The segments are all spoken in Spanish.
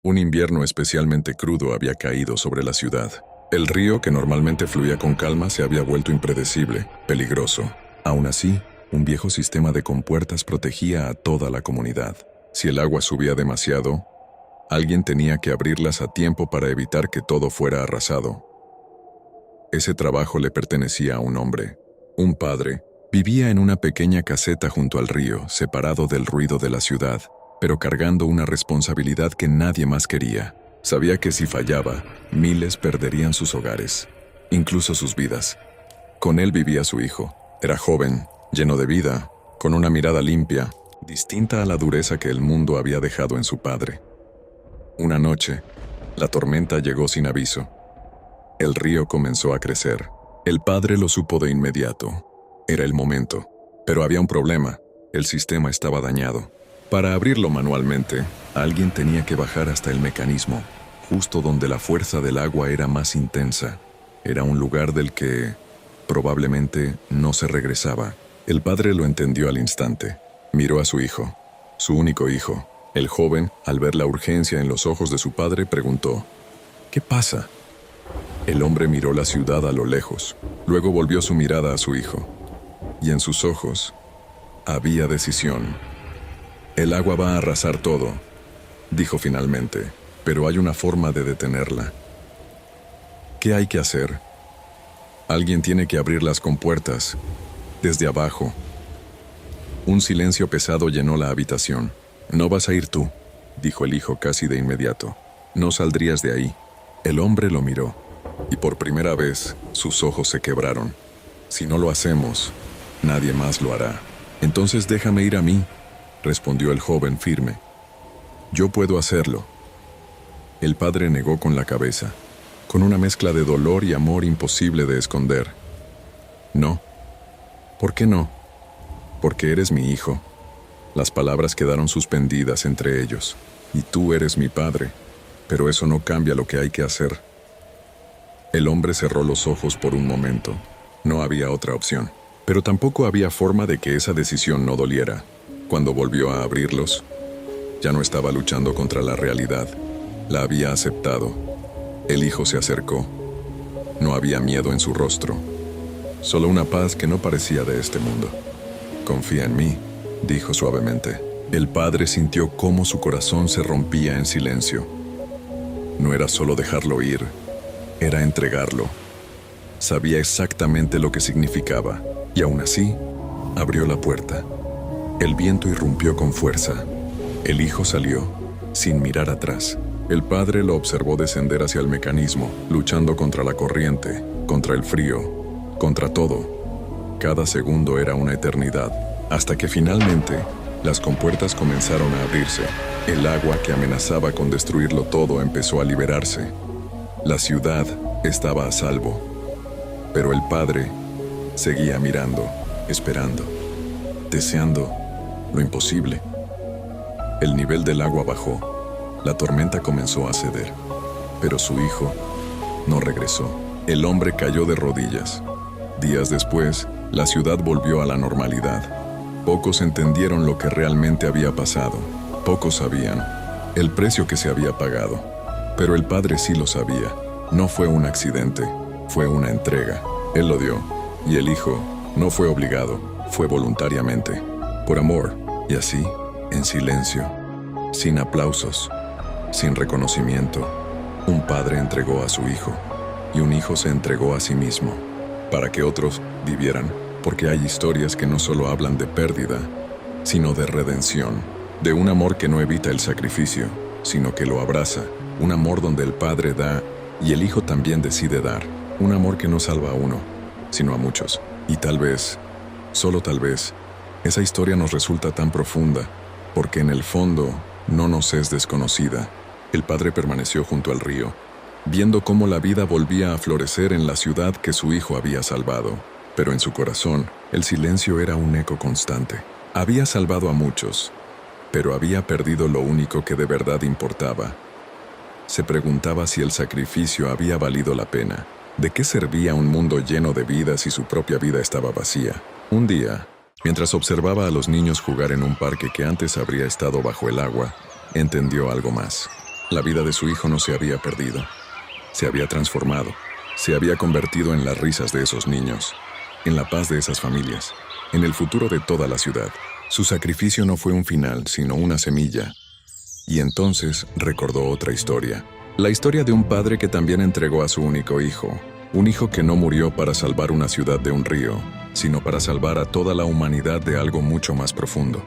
Un invierno especialmente crudo había caído sobre la ciudad. El río, que normalmente fluía con calma, se había vuelto impredecible, peligroso. Aún así, un viejo sistema de compuertas protegía a toda la comunidad. Si el agua subía demasiado, alguien tenía que abrirlas a tiempo para evitar que todo fuera arrasado. Ese trabajo le pertenecía a un hombre, un padre. Vivía en una pequeña caseta junto al río, separado del ruido de la ciudad, pero cargando una responsabilidad que nadie más quería. Sabía que si fallaba, miles perderían sus hogares, incluso sus vidas. Con él vivía su hijo. Era joven, lleno de vida, con una mirada limpia, distinta a la dureza que el mundo había dejado en su padre. Una noche, la tormenta llegó sin aviso. El río comenzó a crecer. El padre lo supo de inmediato. Era el momento. Pero había un problema. El sistema estaba dañado. Para abrirlo manualmente, alguien tenía que bajar hasta el mecanismo, justo donde la fuerza del agua era más intensa. Era un lugar del que probablemente no se regresaba. El padre lo entendió al instante. Miró a su hijo, su único hijo. El joven, al ver la urgencia en los ojos de su padre, preguntó: ¿Qué pasa? El hombre miró la ciudad a lo lejos. Luego volvió su mirada a su hijo. Y en sus ojos había decisión. El agua va a arrasar todo, dijo finalmente, pero hay una forma de detenerla. ¿Qué hay que hacer? Alguien tiene que abrir las compuertas, desde abajo. Un silencio pesado llenó la habitación. No vas a ir tú, dijo el hijo casi de inmediato. No saldrías de ahí. El hombre lo miró, y por primera vez sus ojos se quebraron. Si no lo hacemos, nadie más lo hará. Entonces déjame ir a mí, respondió el joven firme. Yo puedo hacerlo. El padre negó con la cabeza, con una mezcla de dolor y amor imposible de esconder. No. ¿Por qué no? Porque eres mi hijo. Las palabras quedaron suspendidas entre ellos. Y tú eres mi padre. Pero eso no cambia lo que hay que hacer. El hombre cerró los ojos por un momento. No había otra opción. Pero tampoco había forma de que esa decisión no doliera. Cuando volvió a abrirlos, ya no estaba luchando contra la realidad. La había aceptado. El hijo se acercó. No había miedo en su rostro. Solo una paz que no parecía de este mundo. Confía en mí, dijo suavemente. El padre sintió cómo su corazón se rompía en silencio. No era solo dejarlo ir, era entregarlo. Sabía exactamente lo que significaba, y aún así, abrió la puerta. El viento irrumpió con fuerza. El hijo salió, sin mirar atrás. El padre lo observó descender hacia el mecanismo, luchando contra la corriente, contra el frío, contra todo. Cada segundo era una eternidad, hasta que finalmente las compuertas comenzaron a abrirse. El agua que amenazaba con destruirlo todo empezó a liberarse. La ciudad estaba a salvo, pero el padre seguía mirando, esperando, deseando lo imposible. El nivel del agua bajó. La tormenta comenzó a ceder, pero su hijo no regresó. El hombre cayó de rodillas. Días después, la ciudad volvió a la normalidad. Pocos entendieron lo que realmente había pasado. Pocos sabían el precio que se había pagado. Pero el padre sí lo sabía. No fue un accidente, fue una entrega. Él lo dio. Y el hijo no fue obligado, fue voluntariamente, por amor. Y así, en silencio, sin aplausos, sin reconocimiento, un padre entregó a su hijo. Y un hijo se entregó a sí mismo, para que otros vivieran. Porque hay historias que no solo hablan de pérdida, sino de redención, de un amor que no evita el sacrificio, sino que lo abraza, un amor donde el padre da y el hijo también decide dar, un amor que no salva a uno, sino a muchos. Y tal vez, solo tal vez, esa historia nos resulta tan profunda, porque en el fondo no nos es desconocida. El padre permaneció junto al río, viendo cómo la vida volvía a florecer en la ciudad que su hijo había salvado. Pero en su corazón, el silencio era un eco constante. Había salvado a muchos, pero había perdido lo único que de verdad importaba. Se preguntaba si el sacrificio había valido la pena. ¿De qué servía un mundo lleno de vida si su propia vida estaba vacía? Un día, mientras observaba a los niños jugar en un parque que antes habría estado bajo el agua, entendió algo más. La vida de su hijo no se había perdido. Se había transformado. Se había convertido en las risas de esos niños, en la paz de esas familias, en el futuro de toda la ciudad. Su sacrificio no fue un final, sino una semilla. Y entonces recordó otra historia. La historia de un padre que también entregó a su único hijo. Un hijo que no murió para salvar una ciudad de un río, sino para salvar a toda la humanidad de algo mucho más profundo.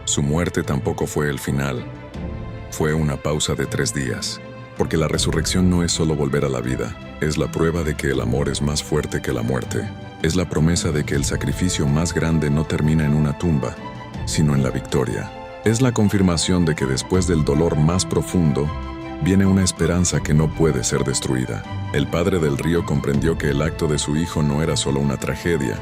Su muerte tampoco fue el final. Fue una pausa de 3 días. Porque la resurrección no es solo volver a la vida, es la prueba de que el amor es más fuerte que la muerte. Es la promesa de que el sacrificio más grande no termina en una tumba, sino en la victoria. Es la confirmación de que después del dolor más profundo, viene una esperanza que no puede ser destruida. El padre del río comprendió que el acto de su hijo no era solo una tragedia,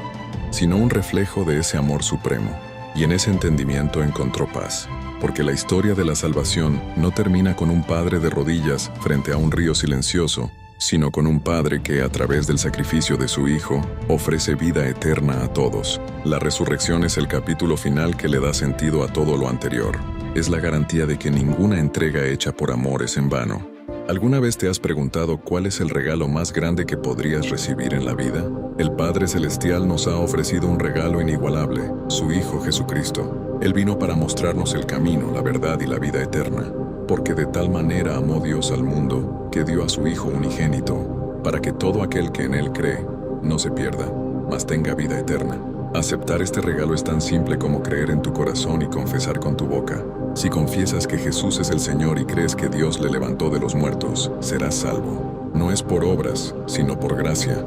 sino un reflejo de ese amor supremo. Y en ese entendimiento encontró paz. Porque la historia de la salvación no termina con un padre de rodillas frente a un río silencioso, sino con un padre que, a través del sacrificio de su hijo, ofrece vida eterna a todos. La resurrección es el capítulo final que le da sentido a todo lo anterior. Es la garantía de que ninguna entrega hecha por amor es en vano. ¿Alguna vez te has preguntado cuál es el regalo más grande que podrías recibir en la vida? El Padre Celestial nos ha ofrecido un regalo inigualable, su Hijo Jesucristo. Él vino para mostrarnos el camino, la verdad y la vida eterna. Porque de tal manera amó Dios al mundo, que dio a su Hijo unigénito, para que todo aquel que en Él cree, no se pierda, mas tenga vida eterna. Aceptar este regalo es tan simple como creer en tu corazón y confesar con tu boca. Si confiesas que Jesús es el Señor y crees que Dios le levantó de los muertos, serás salvo. No es por obras, sino por gracia.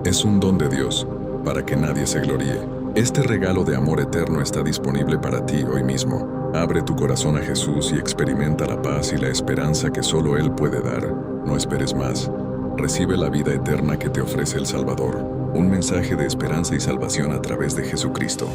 Es un don de Dios, para que nadie se gloríe. Este regalo de amor eterno está disponible para ti hoy mismo. Abre tu corazón a Jesús y experimenta la paz y la esperanza que solo Él puede dar. No esperes más. Recibe la vida eterna que te ofrece el Salvador. Un mensaje de esperanza y salvación a través de Jesucristo.